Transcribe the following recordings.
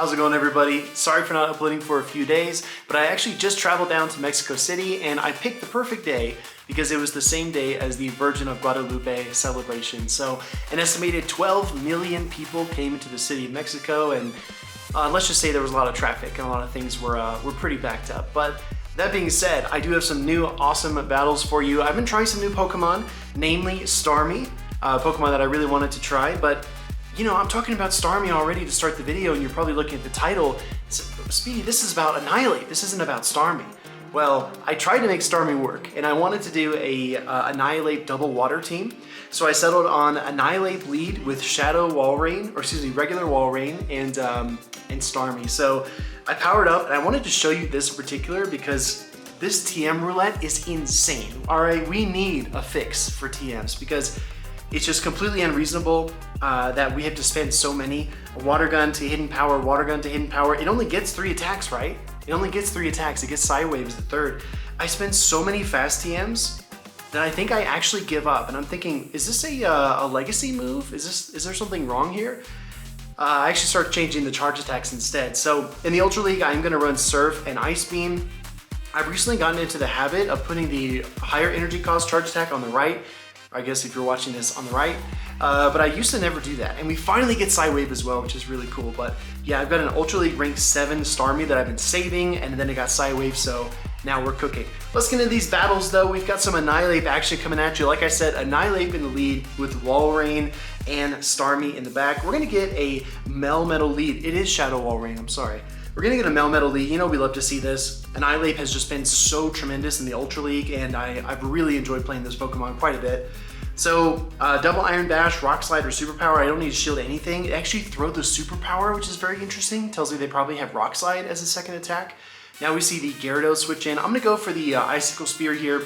How's it going, everybody? Sorry for not uploading for a few days, but I actually just traveled down to Mexico City and I picked the perfect day because it was the same day as the Virgin of Guadalupe celebration. So an estimated 12 million people came into the city of Mexico, and let's just say there was a lot of traffic and a lot of things were pretty backed up. But that being said, I do have some new awesome battles for you. I've been trying some new Pokemon, namely Starmie, Pokemon that I really wanted to try, but you know, I'm talking about Starmie already to start the video, and you're probably looking at the title. Speedy, this is about Annihilate. This isn't about Starmie. Well, I tried to make Starmie work, and I wanted to do a Annihilape double water team. So I settled on Annihilape lead with Shadow Walrein, or excuse me, regular Walrein, and Starmie. So I powered up, and I wanted to show you this in particular because this TM roulette is insane. All right, we need a fix for TMs because it's just completely unreasonable that we have to spend so many. Water gun to hidden power, water gun to hidden power. It only gets 3 attacks, right? It only gets 3 attacks. It gets Psywave as the third. I spend so many fast TMs that I think I actually give up. And I'm thinking, is this a legacy move? Is there something wrong here? I actually start changing the charge attacks instead. So in the Ultra League, I'm gonna run Surf and Ice Beam. I've recently gotten into the habit of putting the higher energy cost charge attack on the right. I guess if you're watching this on the right, but I used to never do that. And we finally get Psywave as well, which is really cool. But yeah, I've got an Ultra League rank 7 Starmie that I've been saving, and then it got Psywave, so now we're cooking. Let's get into these battles though. We've got some Annihilape action coming at you. Like I said, Annihilape in the lead with Walrein and Starmie in the back. We're gonna get a Melmetal lead. It is Shadow Walrein, I'm sorry. We're gonna get a Melmetal lead. You know we love to see this. Annihilape has just been so tremendous in the Ultra League, and I've really enjoyed playing this Pokemon quite a bit. So double Iron Dash, Rock Slide, or Superpower, I don't need to shield anything. It actually throw the Superpower, which is very interesting. Tells me they probably have Rock Slide as a second attack. Now we see the Gyarados switch in. I'm gonna go for the Icicle Spear here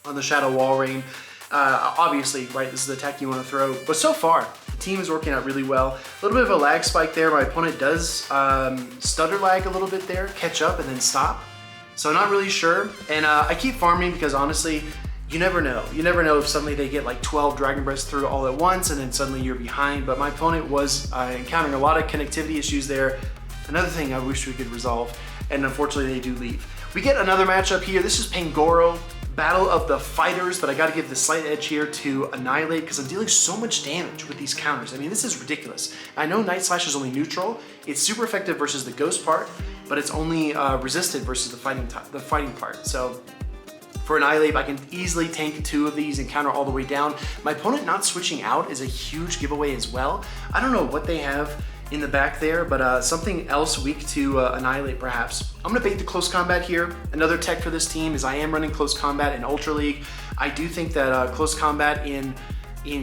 on the Shadow Walrein. Obviously, right, this is the attack you wanna throw. But so far, the team is working out really well. A little bit of a lag spike there. My opponent does stutter lag a little bit there, catch up and then stop. So I'm not really sure. And I keep farming because honestly, you never know. You never know if suddenly they get like 12 Dragon Breaths through all at once and then suddenly you're behind. But my opponent was encountering a lot of connectivity issues there. Another thing I wish we could resolve, and unfortunately they do leave. We get another matchup here. This is Pangoro, Battle of the Fighters, but I gotta give the slight edge here to Annihilate because I'm dealing so much damage with these counters. I mean, this is ridiculous. I know Night Slash is only neutral. It's super effective versus the Ghost part, but it's only resisted versus the fighting part. So for Annihilape, I can easily tank 2 of these and counter all the way down. My opponent not switching out is a huge giveaway as well. I don't know what they have in the back there, but something else weak to Annihilate perhaps. I'm gonna bait the close combat here. Another tech for this team is I am running close combat in Ultra League. I do think that close combat in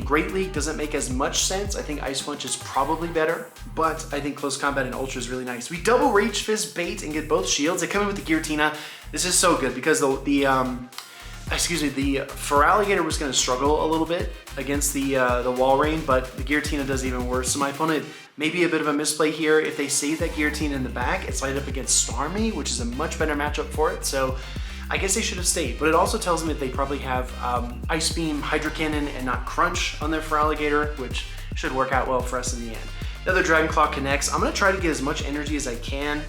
Great League doesn't make as much sense. I think Ice Punch is probably better, but I think close combat in Ultra is really nice. We double Rage Fist bait and get both shields. They come in with the Giratina. This is so good because the Feraligatr was gonna struggle a little bit against the Walrein, but the Giratina does even worse. So my opponent, maybe a bit of a misplay here. If they save that Giratina in the back, it's lined up against Starmie, which is a much better matchup for it. So I guess they should have stayed, but it also tells me that they probably have Ice Beam, Hydro Cannon, and not Crunch on their Feraligatr, which should work out well for us in the end. Another Dragon Claw connects. I'm gonna try to get as much energy as I can.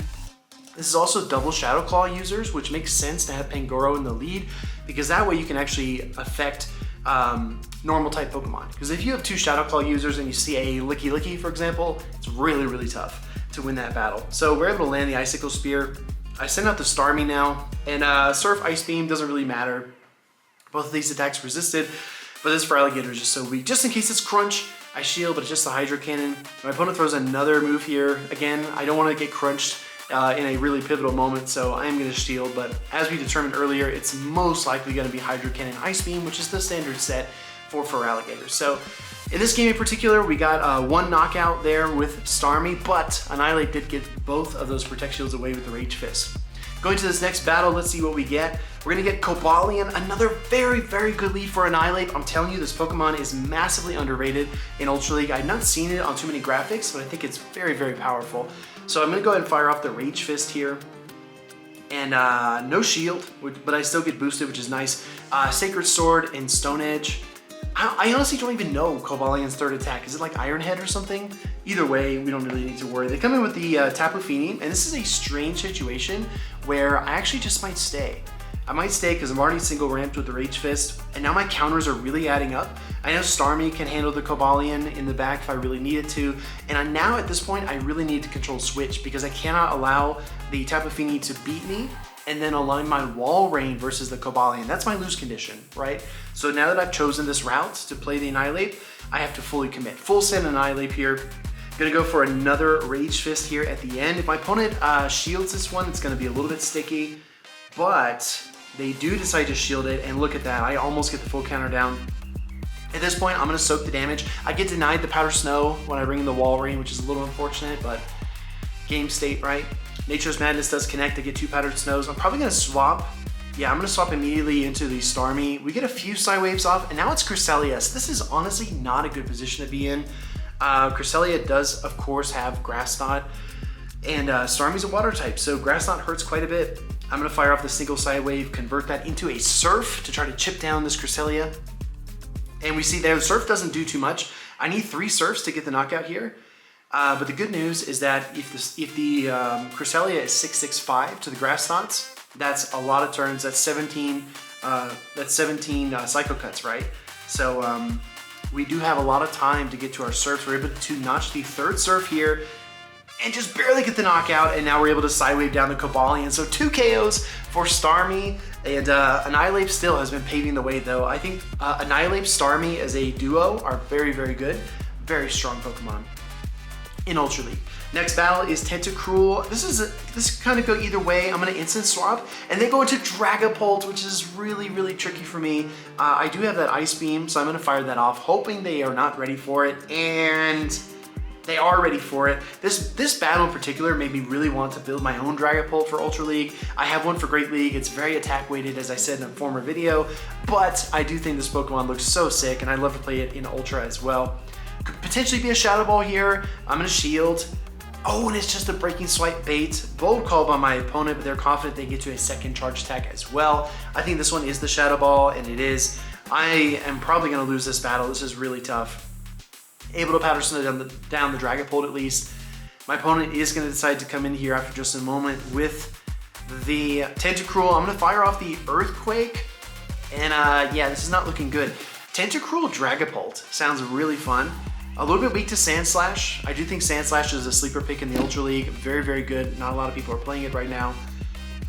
This is also double Shadow Claw users, which makes sense to have Pangoro in the lead, because that way you can actually affect normal type Pokemon. Because if you have 2 Shadow Claw users and you see a Licky Licky, for example, it's really, really tough to win that battle. So we're able to land the Icicle Spear. I send out the Starmie now, and Surf, Ice Beam doesn't really matter. Both of these attacks resisted, but this Feraligatr is just so weak. Just in case it's Crunch, I shield, but it's just the Hydro Cannon. My opponent throws another move here. Again, I don't want to get crunched in a really pivotal moment, so I am going to shield, but as we determined earlier, it's most likely going to be Hydro Cannon Ice Beam, which is the standard set for Feraligatr. So in this game in particular, we got 1 knockout there with Starmie, but Annihilate did get both of those Protect Shields away with the Rage Fist. Going to this next battle, let's see what we get. We're gonna get Cobalion, another very, very good lead for Annihilape. I'm telling you, this Pokemon is massively underrated in Ultra League. I've not seen it on too many graphics, but I think it's very, very powerful. So I'm gonna go ahead and fire off the Rage Fist here. And no shield, but I still get boosted, which is nice. Sacred Sword and Stone Edge. I honestly don't even know Cobalion's third attack. Is it like Iron Head or something? Either way, we don't really need to worry. They come in with the Tapu Fini, and this is a strange situation where I actually just might stay. I might stay because I'm already single ramped with the Rage Fist, and now my counters are really adding up. I know Starmie can handle the Cobalion in the back if I really needed to, and now at this point I really need to control switch because I cannot allow the Tapu Fini to beat me and then align my Walrein versus the Cobalion. That's my lose condition, right? So now that I've chosen this route to play the Annihilape, I have to fully commit. Full send Annihilape here. Gonna go for another Rage Fist here at the end. If my opponent shields this one, it's gonna be a little bit sticky, but they do decide to shield it, and look at that. I almost get the full counter down. At this point, I'm gonna soak the damage. I get denied the Powder Snow when I bring in the Walrein, which is a little unfortunate, but game state, right? Nature's Madness does connect to get 2 Powdered Snows. I'm probably gonna swap. Yeah, I'm gonna swap immediately into the Starmie. We get a few Psywaves off, and now it's Cresselia. So this is honestly not a good position to be in. Cresselia does, of course, have Grass Knot, and Starmie's a water type, so Grass Knot hurts quite a bit. I'm gonna fire off the single Psywave, convert that into a Surf to try to chip down this Cresselia. And we see there, the Surf doesn't do too much. I need 3 Surfs to get the knockout here. But the good news is that if the Cresselia is 665 to the Grass Knots, that's a lot of turns. That's 17 Psycho Cuts, right? So we do have a lot of time to get to our Surfs. We're able to notch the 3rd Surf here and just barely get the knockout, and now we're able to Psywave down the Cobalion. So 2 KOs for Starmie, and Annihilape still has been paving the way though. I think Annihilape, Starmie as a duo are very, very good. Very strong Pokemon in Ultra League. Next battle is Tentacruel. This kind of go either way. I'm gonna instant swap and then go into Dragapult, which is really, really tricky for me. I do have that Ice Beam, so I'm gonna fire that off, hoping they are not ready for it, and they are ready for it. This battle in particular made me really want to build my own Dragapult for Ultra League. I have one for Great League. It's very attack weighted, as I said in a former video, but I do think this Pokemon looks so sick, and I'd love to play it in Ultra as well. Could potentially be a Shadow Ball here. I'm gonna shield. Oh, and it's just a Breaking Swipe bait. Bold call by my opponent, but they're confident they get to a second charge attack as well. I think this one is the Shadow Ball, and it is. I am probably gonna lose this battle. This is really tough. Able to Powder Snow down the Dragapult at least. My opponent is gonna decide to come in here after just a moment with the Tentacruel. I'm gonna fire off the Earthquake, and yeah, this is not looking good. Tentacruel Dragapult sounds really fun. A little bit weak to Sandslash. I do think Sandslash is a sleeper pick in the Ultra League. Very, very good. Not a lot of people are playing it right now.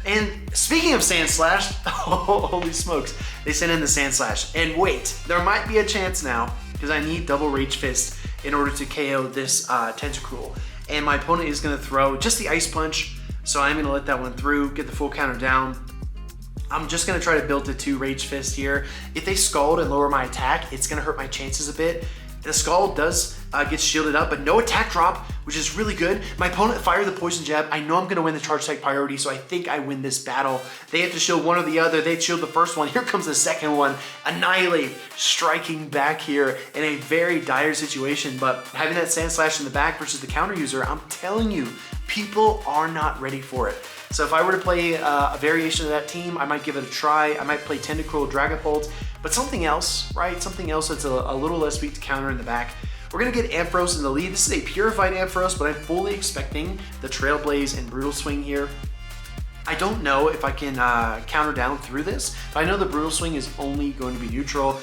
And speaking of Sandslash, holy smokes, they sent in the Sandslash. And wait, there might be a chance now, because I need double Rage Fist in order to KO this Tentacruel. And my opponent is gonna throw just the Ice Punch, so I'm gonna let that one through, get the full counter down. I'm just gonna try to build to 2 Rage Fist here. If they Scald and lower my attack, it's gonna hurt my chances a bit. The Scald does get shielded up, but no attack drop, which is really good. My opponent fired the Poison Jab. I know I'm gonna win the Charge Attack priority, so I think I win this battle. They have to shield one or the other. They shield the first one. Here comes the second one. Annihilape striking back here in a very dire situation, but having that Sandslash in the back versus the counter user, I'm telling you, people are not ready for it. So if I were to play a variation of that team, I might give it a try. I might play Tentacruel Dragapult, but something else, right? Something else that's a little less weak to counter in the back. We're gonna get Ampharos in the lead. This is a purified Ampharos, but I'm fully expecting the Trailblaze and Brutal Swing here. I don't know if I can counter down through this, but I know the Brutal Swing is only going to be neutral.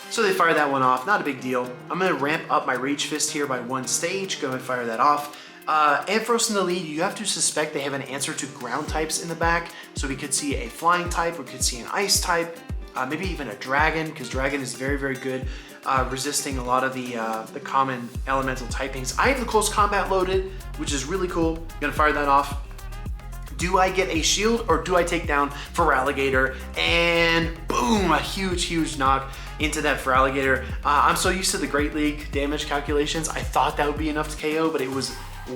So they fire that one off, not a big deal. I'm gonna ramp up my Rage Fist here by 1 stage, go and fire that off. Ampharos in the lead, you have to suspect they have an answer to ground types in the back. So we could see a flying type, we could see an ice type, maybe even a dragon, because dragon is very, very good resisting a lot of the common elemental typings. I have the close combat loaded, which is really cool. Gonna fire that off. Do I get a shield or do I take down Feraligatr? And boom, a huge, huge knock into that Feraligatr. I'm so used to the Great League damage calculations. I thought that would be enough to KO, but it was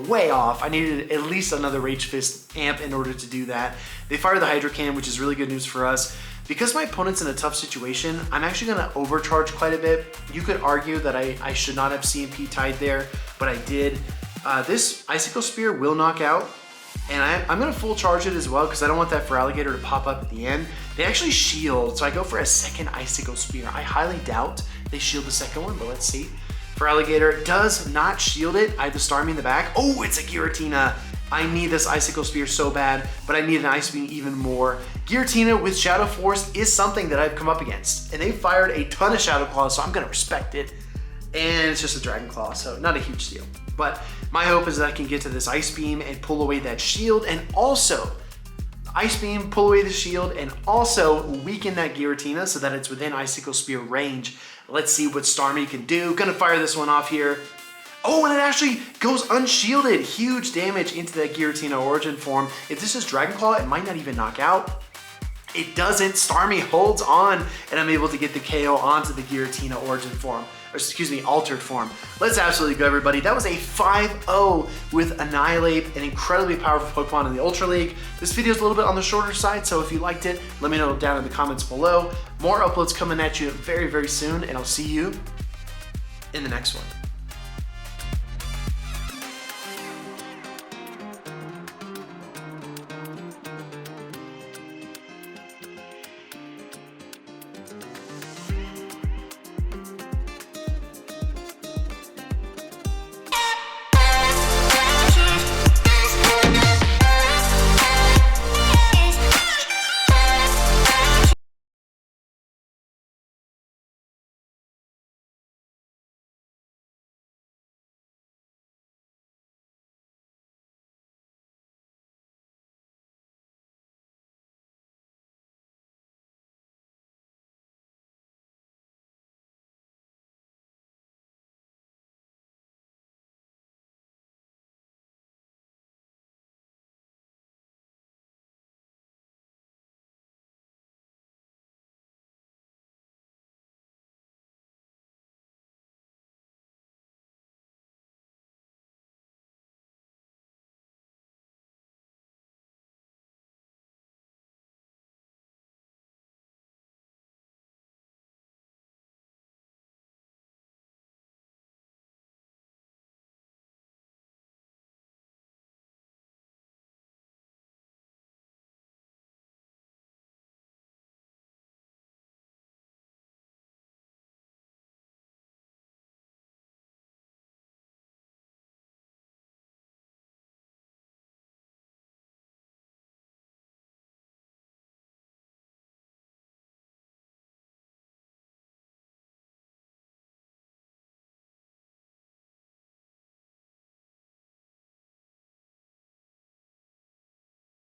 way off. I needed at least another Rage Fist amp in order to do that. They fire the Hydro Cannon, which is really good news for us. Because my opponent's in a tough situation, I'm actually gonna overcharge quite a bit. You could argue that I should not have CMP tied there, but I did. This Icicle Spear will knock out, and I'm gonna full charge it as well because I don't want that Feraligatr to pop up at the end. They actually shield, so I go for a second Icicle Spear. I highly doubt they shield the second one, but let's see. Feraligatr does not shield it. I have the Starmie in the back. Oh, it's a Giratina. I need this Icicle Spear so bad, but I need an Ice Beam even more. Giratina with Shadow Force is something that I've come up against, and they fired a ton of Shadow Claws, so I'm gonna respect it. And it's just a Dragon Claw, so not a huge deal. But my hope is that I can get to this Ice Beam and pull away that shield, and also Ice Beam, pull away the shield, and also weaken that Giratina so that it's within Icicle Spear range. Let's see what Starmie can do. Gonna fire this one off here. Oh, and it actually goes unshielded. Huge damage into that Giratina origin form. If this is Dragon Claw, it might not even knock out. It doesn't. Starmie holds on, and I'm able to get the KO onto the Giratina origin form. Or excuse me, altered form. Let's absolutely go, everybody. That was a 5-0 with Annihilape, an incredibly powerful Pokemon in the Ultra League. This video is a little bit on the shorter side, so if you liked it, let me know down in the comments below. More uploads coming at you very, very soon, and I'll see you in the next one.